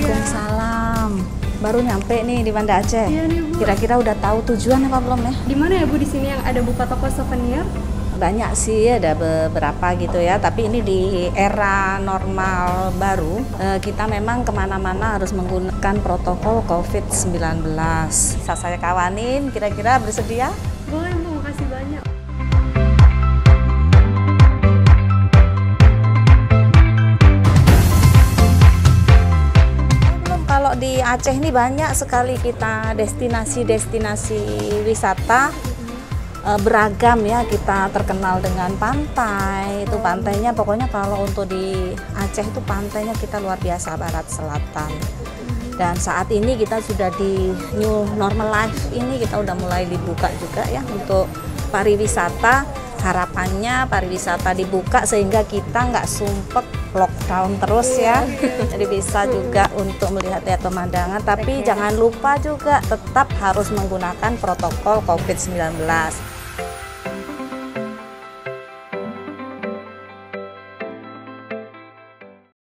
Waalaikumsalam. Baru nyampe nih di Banda Aceh. Iya nih, Bu. Kira-kira udah tahu tujuan apa belum ya? Di mana ya, Bu, di sini yang ada buka toko souvenir? Banyak sih, ada beberapa gitu ya. Tapi ini di era normal baru, kita memang kemana-mana harus menggunakan protokol COVID-19. Bisa saya kawanin, kira-kira bersedia? Boleh, Bu, makasih banyak. Kalau di Aceh ini banyak sekali kita destinasi-destinasi wisata beragam ya. Kita terkenal dengan pantai, itu pantainya pokoknya kalau untuk di Aceh itu pantainya kita luar biasa, barat selatan. Dan saat ini kita sudah di new normal life ini, kita udah mulai dibuka juga ya untuk pariwisata. Harapannya pariwisata dibuka sehingga kita nggak sumpek lockdown terus ya. Jadi bisa juga untuk melihat pemandangan, tapi jangan lupa juga tetap harus menggunakan protokol COVID-19.